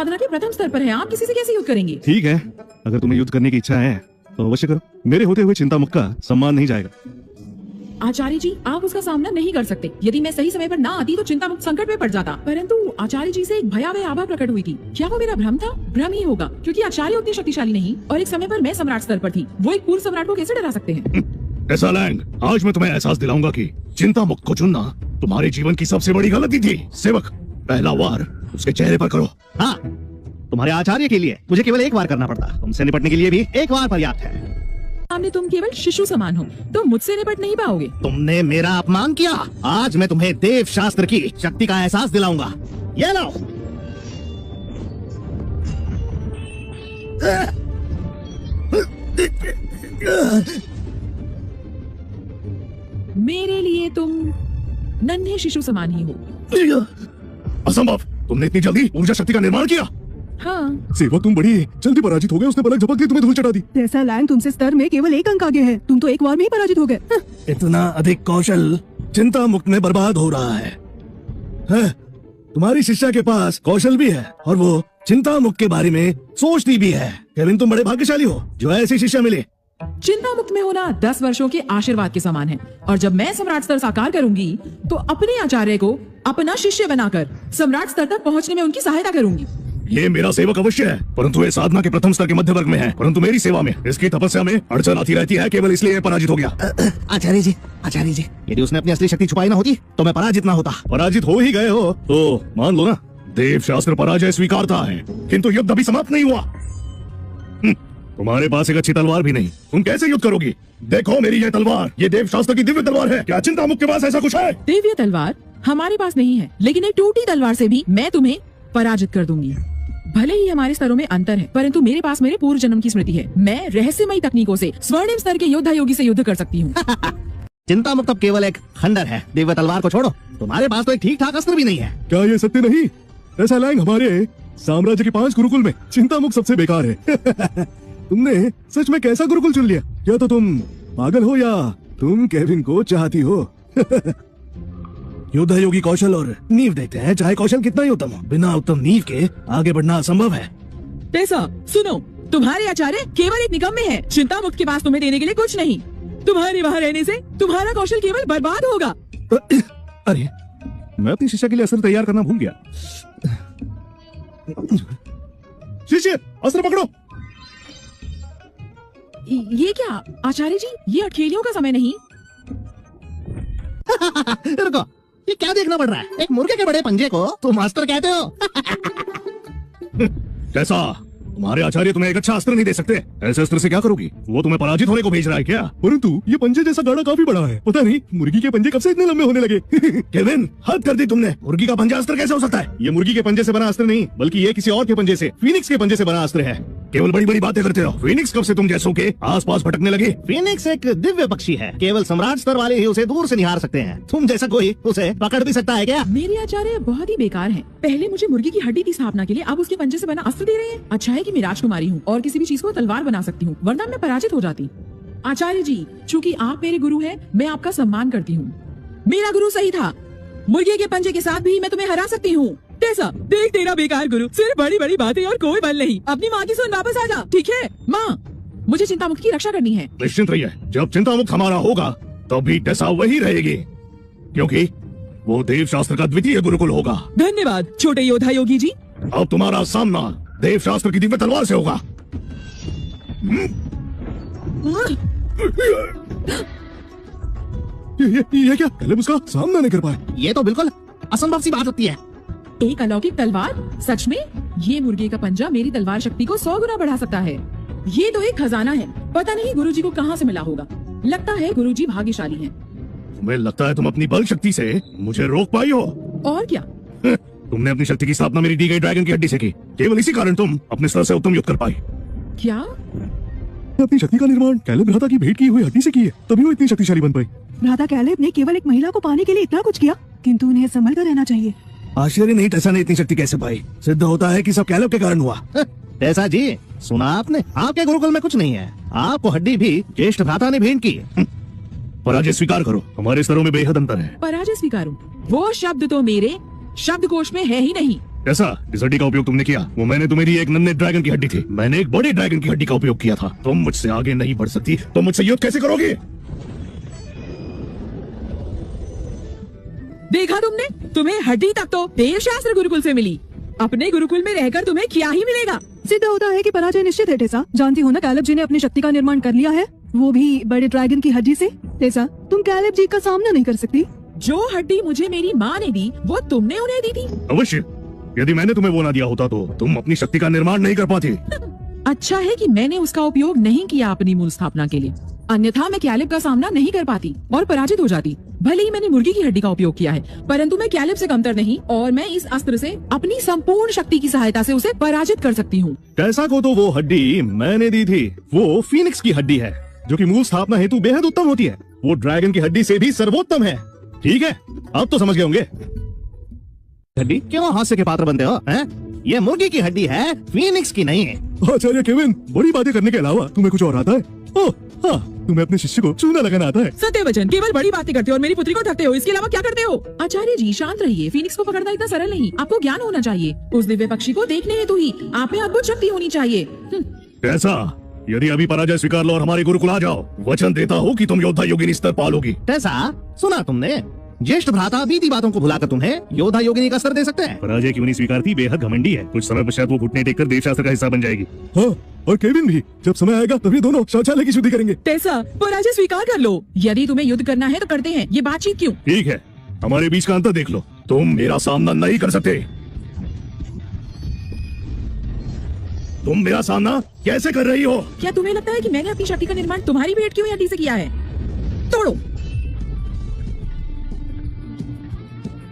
साधना के प्रथम स्तर पर है, आप किसी से कैसे युद्ध करेंगे? ठीक है, अगर तुम्हें युद्ध करने की इच्छा है तो अवश्य करो। मेरे होते हुए चिंतामुख का सम्मान नहीं जाएगा। आचार्य जी, आप उसका सामना नहीं कर सकते। यदि मैं सही समय पर ना आती तो चिंतामुक्त संकट में पड़ जाता। परंतु आचार्य जी से एक भयावह आभा प्रकट हुई थी। क्या वो मेरा भ्रम था? भ्रम ही होगा, क्योंकि आचार्य उतनी शक्तिशाली नहीं और एक समय पर मैं सम्राट स्तर पर थी। वो एक पूर्व सम्राट को कैसे डरा सकते हैं? टेसा लैंग, आज मैं तुम्हें एहसास दिलाऊंगा कि चिंतामुक्त को चुनना तुम्हारे जीवन की सबसे बड़ी गलती थी। सेवक, पहला वार उसके चेहरे पर करो। हाँ, तुम्हारे आचार्य के लिए मुझे केवल एक बार करना पड़ता, तुमसे निपटने के लिए भी एक बार पर्याप्त है। सामने तुम केवल शिशु समान हो, तो मुझसे निपट नहीं पाओगे। तुमने मेरा अपमान किया, आज मैं तुम्हें देव शास्त्र की शक्ति का एहसास दिलाऊंगा। ये लो। मेरे लिए तुम नन्हे शिशु समान ही हो। असंभव, तुमने इतनी जल्दी ऊर्जा शक्ति का निर्माण किया। हाँ, सेवक, तुम बड़ी जल्दी पराजित हो गए। उसने पलक झपक दी, तुम्हें धूल चटा दी। टेसा लैंग तुमसे स्तर में केवल एक अंक आगे है। तुम तो एक बार में ही पराजित हो गए। इतना अधिक कौशल चिंतामुक्त में बर्बाद हो रहा है। तुम्हारी शिष्या के पास कौशल भी है और वो चिंतामुक्त के बारे में सोचती भी है। केविन, तुम बड़े भाग्यशाली हो जो ऐसी शिष्या मिली। चिंता मुक्त में होना 10 वर्षों के आशीर्वाद के समान है। और जब मैं सम्राट स्तर साकार करूंगी तो अपने आचार्य को अपना शिष्य बनाकर सम्राट स्तर तक पहुंचने में उनकी सहायता करूंगी। ये मेरा सेवक अवश्य है, परंतु ये साधना के प्रथम स्तर के मध्य वर्ग में है। परंतु मेरी सेवा में इसकी तपस्या में अड़चन आती रहती है, केवल इसलिए ये पराजित हो गया। आचार्य जी, यदि उसने अपनी असली शक्ति छुपाई ना होती तो मैं पराजित ना होता। पराजित हो ही गए हो तो मान लो ना, देव शास्त्र पराजय स्वीकारता है, किंतु युद्ध अभी समाप्त नहीं हुआ। तुम्हारे पास एक अच्छी तलवार भी नहीं, तुम कैसे युद्ध करोगी? देखो मेरी ये तलवार, ये देव शास्त्र की दिव्य तलवार है। क्या चिंतामुक्त के पास ऐसा कुछ है? दिव्य तलवार हमारे पास नहीं है, लेकिन एक टूटी तलवार से भी मैं तुम्हें पराजित कर दूंगी। भले ही हमारे स्तरों में अंतर है, परंतु मेरे पास मेरे पूर्व जन्म की स्मृति है। मैं रहस्यमयी तकनीकों से स्वर्णिम स्तर के योद्धा योगी से युद्ध कर सकती हूँ। चिंतामुक्त अब केवल एक खंडर है। दिव्य तलवार को छोड़ो, तुम्हारे पास तो एक ठीक ठाक अस्त्र भी नहीं है। क्या ये सत्य नहीं? टेसा लैंग, हमारे साम्राज्य के 5 गुरुकुल में चिंतामुक्त सबसे बेकार है। तुमने सच में कैसा गुरुकुल चुन लिया? क्या तो तुम पागल हो या तुम केविन को चाहती हो? योद्धा योगी कौशल और नींव देखते हैं, चाहे कौशल कितना ही उत्तम हो। बिना उत्तम नींव के आगे बढ़ना असंभव है। टेसा, सुनो, तुम्हारे आचार्य केवल एक निगम्य है। चिंता मुक्त के पास तुम्हें देने के लिए कुछ नहीं। तुम्हारे वहाँ रहने से तुम्हारा कौशल केवल बर्बाद होगा। अरे, मैं अपनी शिष्या के लिए अस्त्र तैयार करना भूल गया। शिष्य, अस्त्र पकड़ो। ये क्या आचार्य जी, ये अठखेलियों का समय नहीं। रुको, ये क्या देखना पड़ रहा है? एक मुर्गे के बड़े पंजे को तुम अस्त्र कहते हो? कैसा? तुम्हारे आचार्य तुम्हें एक अच्छा अस्त्र नहीं दे सकते? ऐसे अस्त्र से क्या करोगी? वो तुम्हें पराजित होने को भेज रहा है क्या? परंतु ये पंजे जैसा गाड़ा काफी बड़ा है। पता नहीं मुर्गी के पंजे कब से इतने लंबे होने लगे। केविन, हद कर दी तुमने। मुर्गी का पंजा अस्त्र कैसे हो सकता है? ये मुर्गी के पंजे से बना अस्त्र नहीं, बल्कि ये किसी और के पंजे से, फीनिक्स के पंजे से बना अस्त्र है। केवल बड़ी बड़ी बातें करते रहो। फीनिक्स कब से तुम जैसों के आसपास भटकने लगे? फीनिक्स एक दिव्य पक्षी है, केवल सम्राट स्तर वाले ही उसे दूर से निहार सकते हैं। तुम जैसा कोई उसे पकड़ भी सकता है क्या? मेरे आचार्य बहुत ही बेकार हैं। पहले मुझे मुर्गी की हड्डी की स्थापना के लिए अब उसके पंजे से बना अस्त्र दे रहे हैं। अच्छा है कि मैं राजकुमारी हूँ और किसी भी चीज को तलवार बना सकती हूँ, वरना मैं पराजित हो जाती। आचार्य जी, चूंकि आप मेरे गुरु हैं, मैं आपका सम्मान करती हूँ। मेरा गुरु सही था, मुर्गे के पंजे के साथ भी मैं तुम्हें हरा सकती हूँ। टेसा, देख तेरा बेकार गुरु, सिर्फ बड़ी बड़ी बातें और कोई बल नहीं। अपनी माँ की सुन, वापस आ जा, ठीक है? माँ, मुझे चिंतामुक्त की रक्षा करनी है। निश्चिंत रहिए, जब चिंतामुक्त हमारा होगा तब भी टेसा वही रहेगी, क्योंकि वो देव शास्त्र का द्वितीय गुरुकुल होगा। धन्यवाद छोटे योद्धा योगी जी। अब तुम्हारा सामना देव शास्त्र की दिव्य तलवार से होगा। ये क्या? कैलेब उसका सामना नहीं कर पाए। ये तो बिल्कुल असंभव सी बात होती है। एक अलौकिक तलवार? सच में? ये मुर्गे का पंजा मेरी तलवार शक्ति को 100 गुना बढ़ा सकता है। ये तो एक खजाना है, पता नहीं गुरुजी को कहाँ से मिला होगा। लगता है गुरुजी भाग्यशाली हैं। तुम्हें लगता है तुम अपनी बल शक्ति से मुझे रोक पाई हो? और क्या? तुमने अपनी शक्ति की स्थापना मेरी दी गई ड्रैगन की हड्डी से की। केवल इसी कारण तुम अपने स्तर से उत्तम युद्ध कर पाई। क्या? अपनी शक्ति का निर्माण कैलेब भ्राता की भेंट की हुई हड्डी से की है, तभी वो इतनी शक्तिशाली बन पाई। भ्राता कैलेब ने केवल एक महिला को पाने के लिए इतना कुछ किया, किंतु उन्हें संभल कर रहना चाहिए। आश्चर्य नहीं टेसा ने इतनी शक्ति कैसे पाई। सिद्ध होता है कि सब कैलेब के कारण हुआ। टेसा जी, सुना आपने? आपके गुरुकुल में कुछ नहीं है, आपको हड्डी भी ज्येष्ठ भ्राता ने भेंट की। पराजय स्वीकार करो, हमारे स्तरों में बेहद अंतर है। पराजय स्वीकारूं? वो शब्द तो मेरे शब्दकोश में है ही नहीं। कैसा? जिस हड्डी का उपयोग तुमने किया वो मैंने तुम्हें दी एक नन्हे ड्रैगन की हड्डी थी। मैंने एक बड़े ड्रैगन की हड्डी का उपयोग किया था। तुम मुझसे आगे नहीं बढ़ सकती, तुम मुझसे युद्ध कैसे करोगे? देखा तुमने, तुम्हें हड्डी तक तो देवशास्त्र गुरुकुल से मिली। अपने गुरुकुल में रहकर तुम्हें क्या ही मिलेगा? सिद्ध होता है कि पराजय निश्चित है टेसा। जानती हो ना कैलेब जी ने अपनी शक्ति का निर्माण कर लिया है, वो भी बड़े ड्रैगन की हड्डी से। टेसा, तुम कैलेब जी का सामना नहीं कर सकती। जो हड्डी मुझे मेरी माँ ने दी वो तुमने उन्हें दी थी। अवश्य, यदि मैंने तुम्हें वो ना दिया होता तो तुम अपनी शक्ति का निर्माण नहीं कर पाती। अच्छा है कि मैंने उसका उपयोग नहीं किया अपनी मूल स्थापना के लिए, अन्यथा मैं कैलेब का सामना नहीं कर पाती और पराजित हो जाती। भले ही मैंने मुर्गी की हड्डी का उपयोग किया है, परंतु मैं कैलेब से कमतर नहीं और मैं इस अस्त्र से अपनी संपूर्ण शक्ति की सहायता से उसे पराजित कर सकती हूँ। कैसा को तो वो हड्डी मैंने दी थी। वो फीनिक्स की हड्डी है जो कि मूल स्थापना हेतु बेहद उत्तम होती है। वो ड्रैगन की हड्डी से भी सर्वोत्तम है। ठीक है, अब तो समझ गए होंगे। हड्डी क्यों हास्य के पात्र बनते हो हैं? ये मुर्गी की हड्डी है, फीनिक्स की नहीं है। आचार्य केविन, बड़ी बातें करने के अलावा तुम्हें कुछ और आता है? ओह हाँ, तुम्हें अपने शिष्य को चूना लगाना आता है। सत्य वचन, केवल बड़ी बातें करते हो और मेरी पुत्री को ठगते हो, इसके अलावा क्या करते हो? आचार्य जी शांत रहिए, फीनिक्स को पकड़ना इतना सरल नहीं। आपको ज्ञान होना चाहिए। उस दिव्य पक्षी को देखने हेतु ही आप में अद्भुत शक्ति होनी चाहिए। कैसा? यदि अभी पराजय स्वीकार लो और हमारे गुरुकुल आ जाओ, वचन देता हूँ कि तुम योद्धा योगिनी स्तर पालोगी। टेसा, सुना तुमने? ज्येष्ठ भ्राता बीती बातों को भुलाकर तुम्हें योद्धा योगिनी का स्तर दे सकते हैं। पराजय क्यों नहीं स्वीकारती? बेहद घमंडी है। कुछ समय पश्चात वो घुटने टेककर देवशास्त्र का हिस्सा बन जाएगी। हाँ, और केविन भी। जब समय आएगा तभी दोनों शौचालय की शुद्धि करेंगे। टेसा, पराजय स्वीकार कर लो। यदि तुम्हें युद्ध करना है तो करते हैं, ये बातचीत क्यों? ठीक है, हमारे बीच का अंतर देख लो। तुम मेरा सामना नहीं कर सकते। तुम मेरा सामना कैसे कर रही हो? क्या तुम्हें लगता है कि मैंने अपनी शक्ति का निर्माण तुम्हारी भेंट की हुई हड्डी से किया है? तोड़ो।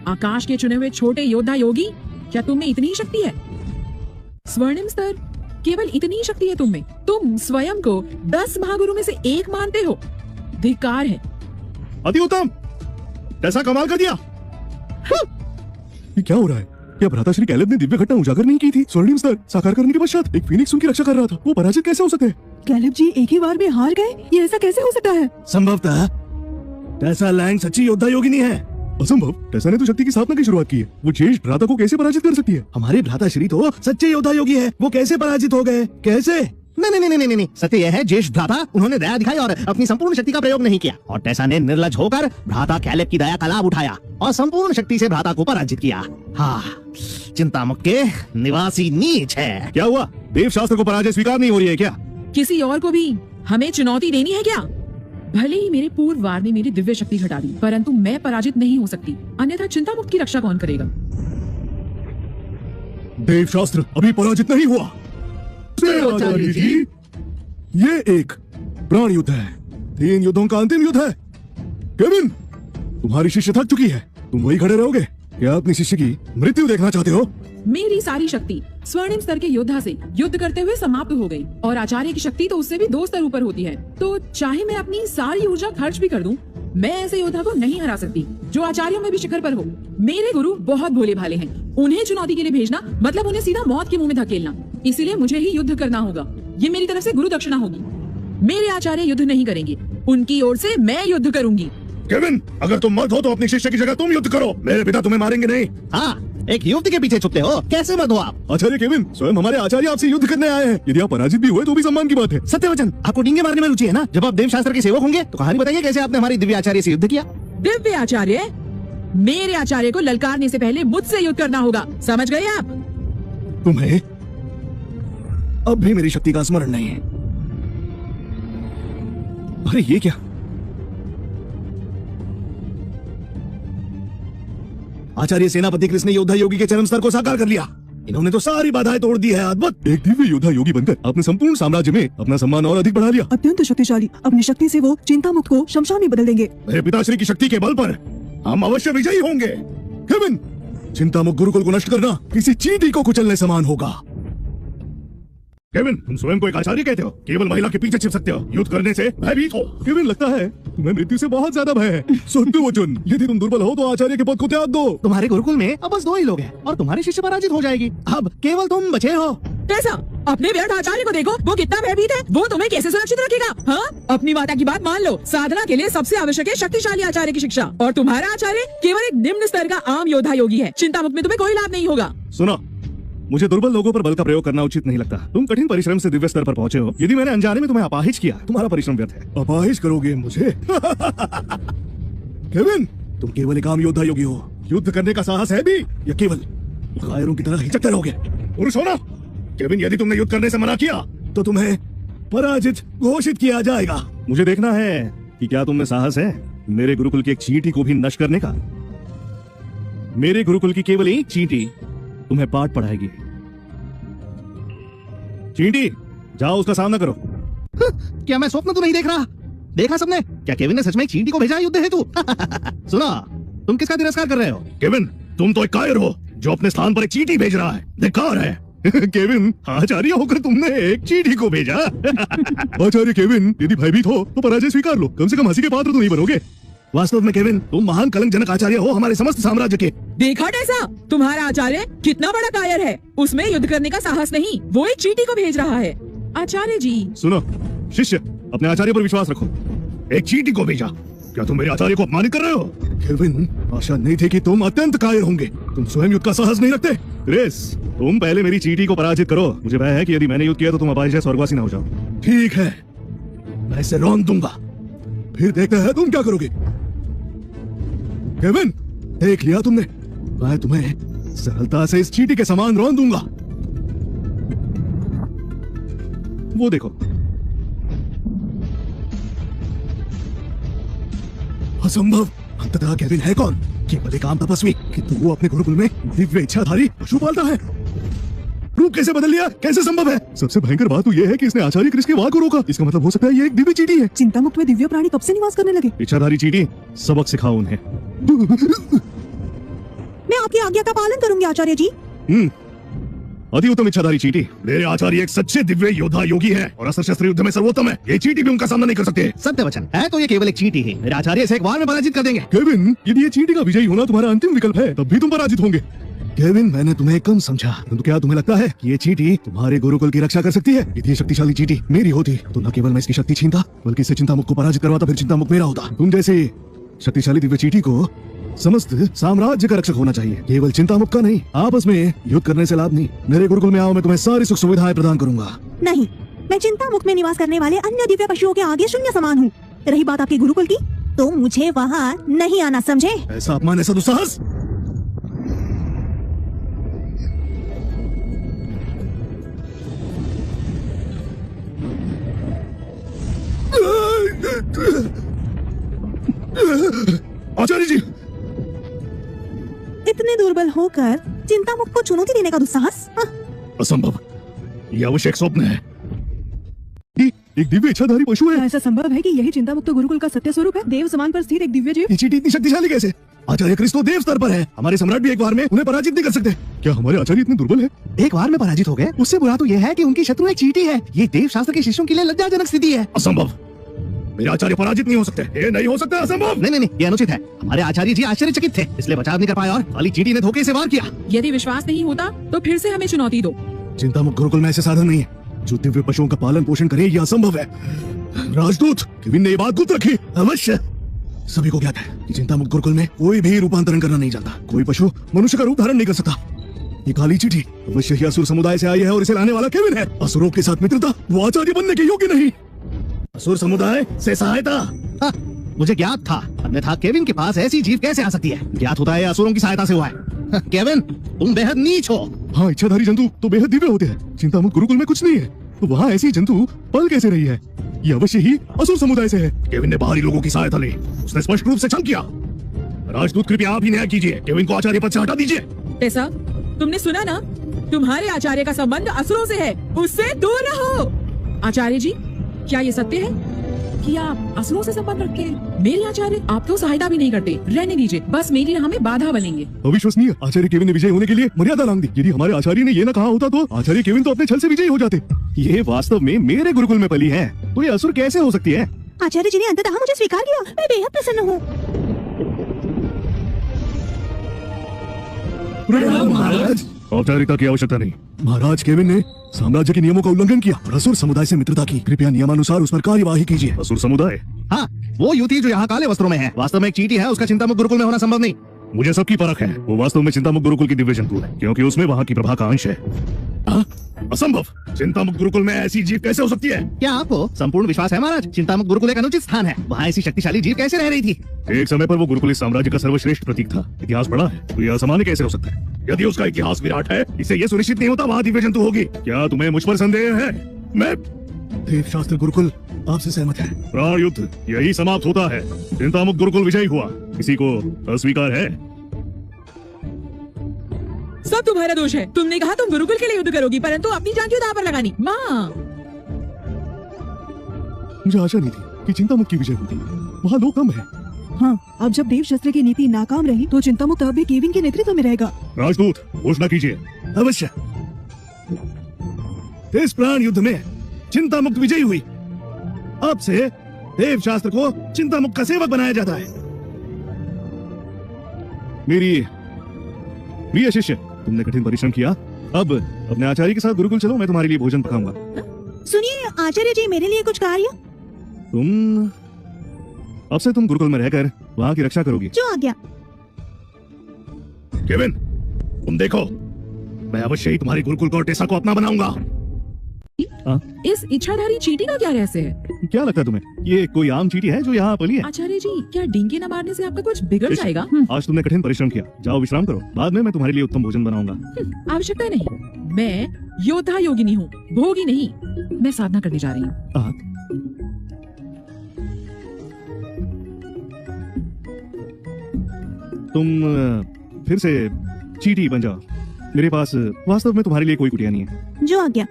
आकाश के चुने हुए छोटे योद्धा योगी, क्या तुम में इतनी ही शक्ति है? स्वर्णिम स्तर, केवल इतनी ही शक्ति है तुम में। तुम स्वयं को 10 महागुरु में से एक मानते हो। धिक्कार है। अति उत्तम, कैसा कमाल कर दिया। ये क्या हो रहा है? क्या भ्राता श्री कैलेब ने दिव्य घटना उजागर नहीं की थी? स्वर्णिम स्तर साकार करने के पश्चात एक फीनिक्स उनकी रक्षा कर रहा था। वो पराजित कैसे हो सकते हैं? कैलेब जी एक ही बार में हार गए, ये ऐसा कैसे हो सकता है? संभवतः टेसा लैंग सच्ची योद्धा योगिनी है। असंभव, टेसा ने तो शक्ति की स्थापना की शुरुआत की है। वो ज्येष्ठ भ्राता को कैसे पराजित कर सकती है? हमारे भ्राता श्री तो सच्चे योद्धा योगी है, वो कैसे पराजित हो गए? कैसे? नहीं नहीं नहीं नहीं नहीं, सत्य यह है ज्येष्ठ भ्राता उन्होंने दया दिखाई और अपनी संपूर्ण शक्ति का प्रयोग नहीं किया, और टेसा ने निर्लज होकर भ्राता कैलेब की दया का लाभ उठाया और संपूर्ण शक्ति से भ्राता को पराजित किया। हाँ, चिंतामुक्त के निवासी नीच है। क्या हुआ? देवशास्त्र को पराजय स्वीकार नहीं हो रही है क्या? किसी और को भी हमें चुनौती देनी है क्या? भले ही मेरे पूर्व वार ने मेरी दिव्य शक्ति घटा दी, परंतु मैं पराजित नहीं हो सकती, अन्यथा चिंता मुक्त की रक्षा कौन करेगा? देवशास्त्र अभी पराजित नहीं हुआ। आचार्य जी, ये एक प्राण युद्ध है, 3 युद्धों का अंतिम युद्ध है। केविन, तुम्हारी शिष्य थक चुकी है, तुम वही खड़े रहोगे? क्या अपनी शिष्य की मृत्यु देखना चाहते हो? मेरी सारी शक्ति स्वर्णिम स्तर के योद्धा से युद्ध करते हुए समाप्त हो गई, और आचार्य की शक्ति तो उससे भी 2 स्तर ऊपर होती है। तो चाहे मैं अपनी सारी ऊर्जा खर्च भी कर दूं, मैं ऐसे योद्धा को नहीं हरा सकती जो आचार्यों में भी शिखर पर हो। मेरे गुरु बहुत भोले भाले हैं, उन्हें चुनौती के लिए भेजना मतलब उन्हें सीधा मौत के मुंह में धकेलना। इसीलिए मुझे ही युद्ध करना होगा। ये मेरी तरफ से गुरु दक्षिणा होगी। मेरे आचार्य युद्ध नहीं करेंगे, उनकी ओर से मैं युद्ध करूंगी। केविन, अगर तुम मर्द हो तो अपनी शिष्य की जगह तुम युद्ध करो। मेरे पिता तुम्हें मारेंगे नहीं। हाँ, एक युवती के पीछे छुपते हो, कैसे मत हो आप? आचार्य केविन, स्वयं हमारे आचार्य आपसे युद्ध करने आए हैं। यदि आप पराजित भी हुए तो भी सम्मान की बात है। सत्यवचन, आपको डींगे मारने में रुचि है ना? जब आप देवशास्त्र के सेवक होंगे तो कहानी बताइए कैसे आपने हमारी दिव्य आचार्य से युद्ध किया। दिव्य आचार्य? मेरे आचार्य को ललकारने से पहले मुझसे युद्ध करना होगा, समझ गए आप? तुम्हें अब भी मेरी शक्ति का स्मरण नहीं है। अरे ये क्या? आचार्य सेनापति कृष्ण ने योद्धा योगी के चरम स्तर को साकार कर लिया। इन्होंने तो सारी बाधाएं तोड़ दी है। अद्भुत। एक दिव्य योद्धा योगी बनकर आपने संपूर्ण साम्राज्य में अपना सम्मान और अधिक बढ़ा लिया। अत्यंत शक्तिशाली, अपनी शक्ति से वो चिंता मुक्त को शमशान में बदल देंगे। मेरे पिताश्री की शक्ति के बल पर हम अवश्य विजयी होंगे। केविन, चिंता मुक्त गुरुकुल को नष्ट करना किसी चींटी को कुचलने समान होगा। केविन, तुम स्वयं को एक आचार्य कहते हो, केवल महिला के पीछे छिप सकते हो, युद्ध करने से भयभीत हो। केविन, लगता है तुम्हें मृत्यु से बहुत ज्यादा भय है। सत्यवचन, यदि तुम दुर्बल हो तो आचार्य के पद को त्याग दो। तुम्हारे गुरुकुल में अब बस 2 ही लोग हैं और तुम्हारी शिष्य पराजित हो जाएगी। अब केवल तुम बचे हो। कैसा? अपने व्यर्थ आचार्य को देखो, वो कितना भयभीत है। वो तुम्हें कैसे सुरक्षित रखेगा? हाँ, अपनी माता की बात मान लो। साधना के लिए सबसे आवश्यक है शक्तिशाली आचार्य की शिक्षा, और तुम्हारा आचार्य केवल एक निम्न स्तर का आम योद्धा योगी है। चिंता मुक्त में तुम्हें कोई लाभ नहीं होगा। सुना, मुझे दुर्बल लोगों पर बल का प्रयोग करना उचित नहीं लगता। तुम कठिन परिश्रम से दिव्य स्तर पर पहुंचे हो। यदि मैंने अनजाने में तुम्हें अपाहिज किया, तुम्हारा परिश्रम व्यर्थ है। अपाहिज करोगे मुझे? केविन, तुम केवल एक आम योद्धा योगी हो। युद्ध करने का साहस है भी या केवल कायरों की तरह हिचकते रहोगे? पुरुष हो ना केविन, यदि तुमने युद्ध करने से मना किया तो तुम्हें पराजित घोषित किया जाएगा। मुझे देखना है कि क्या तुम में साहस है मेरे गुरुकुल की एक चींटी को भी नष्ट करने का। मेरे गुरुकुल की केवल एक चींटी तुम्हें पाठ पढ़ाएगी। चींटी, जाओ उसका सामना करो। क्या मैं स्वप्न तो नहीं देख रहा? देखा सबने? क्या केविन ने सच में एक चींटी को भेजा है युद्ध हेतु? सुना, तुम किसका तिरस्कार कर रहे हो? केविन, तुम तो एक कायर हो जो अपने स्थान पर एक चींटी भेज रहा है। धिक्कार है। केविन, आचार्य होकर तुमने एक चींटी को भेजा। आचार्य केविन, यदि भयभीत हो तो पराजय स्वीकार लो। कम से कम हंसी के पात्र तो नहीं बनोगे। वास्तव में केविन, तुम महान कलंकजनक आचार्य हो हमारे समस्त साम्राज्य के। देखा टेसा, तुम्हारा आचार्य कितना बड़ा कायर है। उसमें युद्ध करने का साहस नहीं, वो एक चींटी को भेज रहा है। आचार्य जी। सुनो शिष्य, अपने आचार्य पर विश्वास रखो। एक चींटी को भेजा? क्या तुम मेरे आचार्य को अपमानित कर रहे हो? केविन, आशा नहीं थी कि तुम अत्यंत कायर होंगे। तुम स्वयं युद्ध का साहस नहीं रखते। क्रिस, तुम पहले मेरी चींटी को पराजित करो। मुझे भय है कि यदि मैंने युद्ध किया तो तुम अपाहिज स्वर्गवासी न हो जाओ। ठीक है, मैं इसे रौंद दूंगा। फिर देखते हैं तुम क्या करोगे। केविन, देख लिया तुमने, मैं तुम्हें सरलता से इस चींटी के समान रौंद दूंगा। वो देखो, असंभव। अंततः केविन है कौन? केवल एक आम तपस्वी, किंतु वो अपने गुरुकुल में दिव्य इच्छाधारी पशु पालता है। रूप कैसे बदल लिया? कैसे संभव है? सबसे भयंकर बात तो ये है कि इसने आचार्य क्रिस के वाक को रोका। इसका मतलब हो सकता है ये एक दिव्य चींटी है। चिंता मुक्त में दिव्य प्राणी कब से निवास करने लगे? इच्छाधारी चींटी, सबक सिखाओ उन्हें। मैं आपकी आज्ञा का पालन करूंगी आचार्य जी। अति उत्तम इच्छाधारी चींटी। मेरे आचार्य एक सच्चे दिव्य योद्धा योगी है और अस्त्र शस्त्र युद्ध में सर्वोत्तम है। ये चींटी भी उनका सामना नहीं कर सकते। सत्य वचन है तो ये केवल एक चींटी है। मेरे आचार्य इसे एक बार में पराजित कर देंगे। केविन, यदि ये चींटी का विजयी होना तुम्हारा अंतिम विकल्प है, तब भी तुम पराजित होंगे। केविन, मैंने तुम्हें कम समझा, परंतु क्या तुम्हें लगता है कि ये चींटी तुम्हारे गुरुकुल की रक्षा कर सकती है? यदि ये शक्तिशाली चींटी मेरी होती तो न केवल मैं इसकी शक्ति छीनता, बल्कि इससे चिंतामुक्त को पराजित करवाता, फिर चिंतामुक्त मेरा होता। तुम जैसे शक्तिशाली दिव्य चींटी को समस्त साम्राज्य का रक्षक होना चाहिए, केवल चिंतामुक्त का नहीं। आपस में युद्ध करने से लाभ नहीं। मेरे गुरुकुल में आओ, मैं तुम्हें सारी सुख सुविधाएं प्रदान करूंगा। नहीं, मैं चिंता मुक्त में निवास करने वाले अन्य दिव्य पशुओं के आगे शून्य समान हूँ। रही बात आपके गुरुकुल की, तो मुझे वहाँ नहीं आना, समझे? ऐसा अपमान, ऐसा दुस्साहस। आचार्य जी, इतने दुर्बल होकर चिंता मुक्त को चुनौती देने का दुस्साहस? असंभव। यह अवश्य एक स्वप्न है। एक दिव्य इच्छाधारी पशु है। ऐसा संभव है कि यही चिंता मुक्त गुरुकुल का सत्य स्वरूप है? देव समान पर स्थित एक दिव्य जीव। ये चींटी इतनी शक्तिशाली कैसे? आचार्य क्रिस तो देव स्तर पर है। हमारे सम्राट भी एक बार में उन्हें पराजित नहीं कर सकते। क्या हमारे आचार्य इतने दुर्बल है? एक बार में पराजित हो गए, उससे बुरा तो यह है कि उनकी शत्रु एक चींटी है। ये देव शास्त्र के शिष्यों के लिए लज्जाजनक स्थिति है। असंभव। मेरे आचार्य पराजित नहीं हो सकते। ये नहीं हो सकता, असंभव। नहीं, ये अनुचित है। हमारे आचार्य जी आश्चर्यचकित थे, इसलिए बचाव नहीं कर पाए और खाली चींटी ने धोखे से वार किया। यदि विश्वास नहीं होता तो फिर से हमें चुनौती दो। चिंतामुक्त गुरुकुल में ऐसे साधन नहीं है जो दिव्य पशुओं का पालन पोषण करे। यह असंभव है। राजदूत, केविन ने ये बात गुप्त रखी। अवश्य सभी को ज्ञात है कि चिंतामुक्त गुरुकुल में कोई भी रूपांतरण करना नहीं जानता। कोई पशु मनुष्य का रूप धारण नहीं कर सकता। ये काली चींटी अवश्य ही असुर समुदाय से आई है और इसे लाने वाला केविन है। असुरों के साथ मित्रता, वो आचार्य बनने के योग्य नहीं। असुर समुदाय से सहायता? हाँ, मुझे ज्ञात था, अन्यथा केविन के पास ऐसी जीव कैसे आ सकती है? ज्ञात होता है असुरों की सहायता से हुआ है। हाँ, केविन, तुम बेहद नीच हो। हाँ, इच्छाधारी जंतु तो बेहद दिव्य होते हैं। चिंतामुक्त गुरुकुल में कुछ नहीं है, तो वहाँ ऐसी जंतु पल कैसे रही है? ये अवश्य ही असुर समुदाय से है। केविन ने बाहरी लोगों की सहायता ली, उसने स्पष्ट रूप से छल किया। राजदूत, कृपया आप ही न्याय कीजिए। केविन को आचार्य पद से हटा दीजिए। टेसा, तुमने सुना ना? तुम्हारे आचार्य का संबंध असुरों से है, उससे दूर रहो। आचार्य जी, क्या ये सत्य है कि आप असुरों से संबंध रखते हैं? मेरे आचार्य आप तो सहायता भी नहीं करते। रहने दीजिए, बस मेरी राह में बाधा बनेंगे। अविश्वसनीय। आचार्य केविन ने विजय होने के लिए मर्यादा लांग दी। यदि हमारे आचार्य ने ये न कहा होता तो आचार्य केविन तो अपने छल से विजयी हो जाते। ये वास्तव में मेरे गुरुकुल में पली है, तो ये असुर कैसे हो सकती है? आचार्य जी ने अंततः मुझे स्वीकार किया, मैं बेहद प्रसन्न हूँ। महाराज, औपचारिकता की आवश्यकता नहीं। महाराज, केविन ने साम्राज्य के नियमों का उल्लंघन किया और असुर समुदाय से मित्रता की। कृपया नियमानुसार उस पर कार्यवाही कीजिए। असुर समुदाय? हाँ, वो युवती जो यहाँ काले वस्त्रों में है, वास्तव में एक चींटी है। उसका चिंतामुक्त गुरुकुल में होना संभव नहीं। मुझे सबकी परख है। वो वास्तव में चिंतामुक्त गुरुकुल की दिव्य जंतु है, क्योंकि उसमें वहाँ की प्रभा का अंश है। हाँ? असंभव। चिंतामुक्त गुरुकुल में ऐसी जीव कैसे हो सकती है? क्या आपको संपूर्ण विश्वास है महाराज? चिंतामुक्त गुरुकुल एक अनुचित स्थान है। वहाँ ऐसी शक्तिशाली जीव कैसे रह रही थी? एक समय पर वो गुरुकुल इस साम्राज्य का सर्वश्रेष्ठ प्रतीक था। इतिहास पढ़ा है तो यह असामान्य कैसे हो सकता है? यदि उसका इतिहास विराट है, इससे यह सुनिश्चित नहीं होता वहाँ दिव्य जंतु होगी। क्या तुम्हें मुझ पर संदेह है? मैं देवशास्त्र गुरुकुल आपसे सहमत है। प्राण युद्ध यही समाप्त होता है। चिंतामुक्त गुरुकुल विजयी हुआ। किसी को अस्वीकार है? सब तुम्हारा दोष है। तुमने कहा तुम गुरुकुल के लिए युद्ध करोगी, परंतु अपनी जान क्यों दांव पर लगानी? माँ, मुझे आशा नहीं थी कि चिंतामुक्त की विजय होगी। वहाँ लोग कम है। हाँ, अब जब देव शस्त्र की नीति नाकाम रही तो चिंतामुक्त अब भी केविन के नेतृत्व में रहेगा। राजदूत घोषणा कीजिए। अवश्य। इस प्राण युद्ध में चिंतामुक्त विजयी हुई। अब से देव शास्त्र को चिंतामुक्त का सेवक बनाया जाता है। मेरी प्रिय शिष्य, तुमने कठिन परिश्रम किया। अब अपने आचार्य के साथ गुरुकुल चलो, मैं तुम्हारे लिए भोजन पकाऊंगा। सुनिए आचार्य जी, मेरे लिए कुछ कार्य। अब से तुम गुरुकुल में रहकर वहाँ की रक्षा करोगी। जो आज्ञा। केविन, तुम देखो, मैं अवश्य ही तुम्हारी गुरुकुल को और टेसा को अपना बनाऊंगा। इस इच्छाधारी चींटी का क्या रहस्य है? क्या लगता है तुम्हें ये कोई आम चींटी है जो यहाँ पली है? आचार्य जी, क्या डींगे न मारने से आपका कुछ बिगड़ जाएगा? आज तुमने कठिन परिश्रम किया, जाओ विश्राम करो। बाद में मैं तुम्हारे लिए उत्तम भोजन बनाऊंगा। आवश्यकता नहीं। मैं योद्धा योगिनी हूँ, भोगी नहीं। मैं साधना करने जा रही हूँ। तुम फिर से चींटी बन जाओ। मेरे पास वास्तव में तुम्हारे लिए कोई कुटिया नहीं है। जो आज्ञा।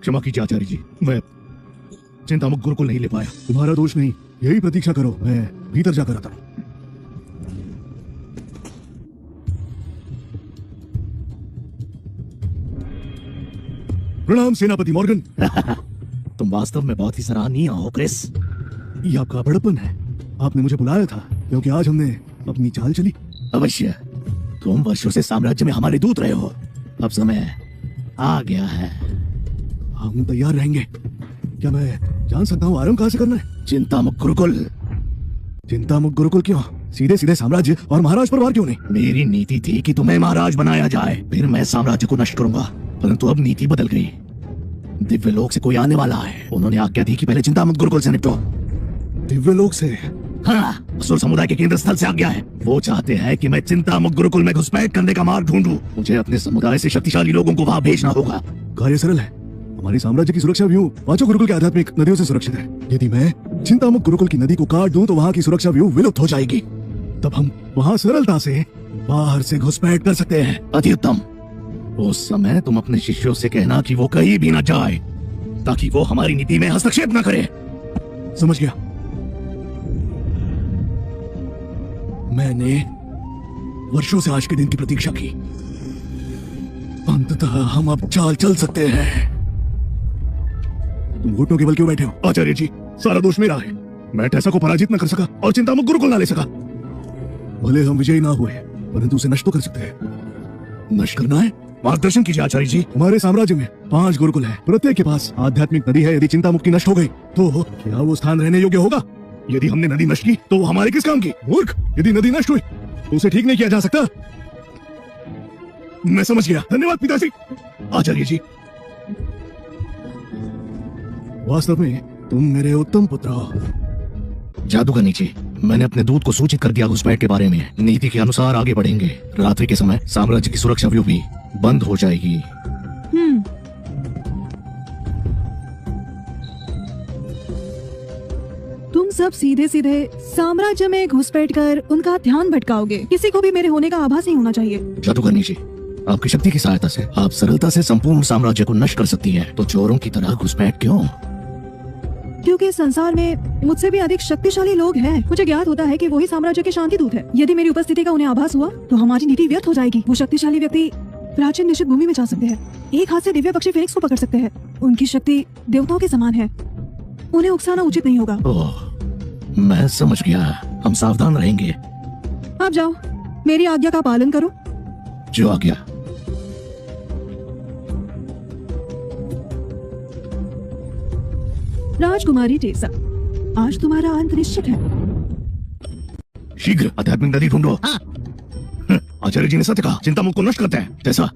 क्षमा कीजिए आचार्य जी, मैं चिंतामुक्त गुरुकुल नहीं ले पाया। तुम्हारा दोष नहीं, यही प्रतीक्षा करो, मैं भीतर जाकर आता हूँ। प्रणाम सेनापति मॉर्गन। तुम वास्तव में बहुत ही सराहनीय हो क्रिस। ये आपका बड़प्पन है। आपने मुझे बुलाया था क्योंकि आज हमने अपनी चाल चली। अवश्य, तुम वर्षों से साम्राज्य में हमारे दूत रहे हो। अब समय आ गया है। हम तैयार रहेंगे। क्या मैं जान सकता हूँ आरंभ कहाँ से करना है? चिंतामुक्त गुरुकुल। चिंतामुक्त गुरुकुल क्यों? सीधे सीधे साम्राज्य और महाराज पर वार क्यों नहीं? मेरी नीति थी कि तुम्हें महाराज बनाया जाए, फिर मैं साम्राज्य को नष्ट करूंगा, परंतु अब नीति बदल गई। दिव्य लोक से कोई आने वाला है। उन्होंने आज्ञा दी कि पहले चिंतामुक्त गुरुकुल से निपटो। दिव्य लोक से? हाँ, असुर समुदाय के केंद्र स्थल से आज्ञा है। वो चाहते हैं कि मैं चिंतामुक्त गुरुकुल में घुसपैठ करने का मार्ग ढूंढूं। मुझे अपने समुदाय से शक्तिशाली लोगों को वहाँ भेजना होगा। कार्य सरल है। हमारी साम्राज्य की सुरक्षा व्यू पांचों गुरुकुल के आध्यात्मिक नदियों से सुरक्षित है। यदि मैं चिंतामुक्त गुरुकुल की नदी को काट दूं तो वहाँ की सुरक्षा व्यू विलुप्त हो जाएगी। तब हम वहाँ सरलता से बाहर से घुसपैठ कर सकते हैं। अति उत्तम। उस समय तुम अपने शिष्यों से कहना कि वो कहीं भी न जाए, ताकि वो हमारी नीति में हस्तक्षेप न करे। समझ गया। मैंने वर्षों से आज के दिन की प्रतीक्षा की। अंततः हम अब चाल चल सकते हैं। तुम घुटनों के बल क्यों बैठे हो? आचार्य जी, सारा दोष मेरा है। मैं टेसा को पराजित न कर सका और चिंतामुक्त गुरुकुल न ले सका। भले हम विजयी ना हुए, परंतु उसे नष्ट तो कर सकते हैं। नष्ट करना है? मार्गदर्शन कीजिए आचार्य जी। हमारे साम्राज्य में 5 गुरुकुल है, प्रत्येक के पास आध्यात्मिक नदी है। यदि चिंतामुक्त की नष्ट हो गई तो क्या वो स्थान रहने योग्य होगा? यदि हमने नदी नष्ट की तो वो हमारे किस काम की? मूर्ख, यदि नदी नष्ट हुई तो उसे ठीक नहीं किया जा सकता। मैं समझ गया, धन्यवाद पिताजी। आचार्य जी, वास्तव में तुम मेरे उत्तम पुत्र हो। जादूगर नीचे, मैंने अपने दूत को सूचित कर दिया घुसपैठ के बारे में। नीति के अनुसार आगे बढ़ेंगे। रात्रि के समय साम्राज्य की सुरक्षा व्यू भी बंद हो जाएगी। तुम सब सीधे सीधे साम्राज्य में घुसपैठ कर उनका ध्यान भटकाओगे। किसी को भी मेरे होने का आभास नहीं होना चाहिए। जादूगर नीचे, आपकी शक्ति की सहायता से आप सरलता से संपूर्ण साम्राज्य को नष्ट कर सकती हैं। तो चोरों की तरह घुसपैठ क्यों? क्योंकि संसार में मुझसे भी अधिक शक्तिशाली लोग हैं। मुझे ज्ञात होता है कि वही साम्राज्य के शांति दूत है। यदि मेरी उपस्थिति का उन्हें आभास हुआ तो हमारी नीति व्यर्थ हो जाएगी। वो शक्तिशाली व्यक्ति प्राचीन निश्चित भूमि में जा सकते हैं। एक हाथ से दिव्य पक्षी फेनिक्स को पकड़ सकते हैं। उनकी शक्ति देवताओं के समान है। उन्हें उकसाना उचित नहीं होगा। ओह, मैं समझ गया। हम सावधान रहेंगे। आप जाओ, मेरी आज्ञा का पालन करो। जो आज्ञा। राजकुमारी टेसा, आज तुम्हारा अंत निश्चित है। शीघ्र आध्यात्मिक नदी ढूंढो। हाँ। आचार्य जी ने सत्य कहा, चिंतामुक्त को नष्ट करते हैं, जैसा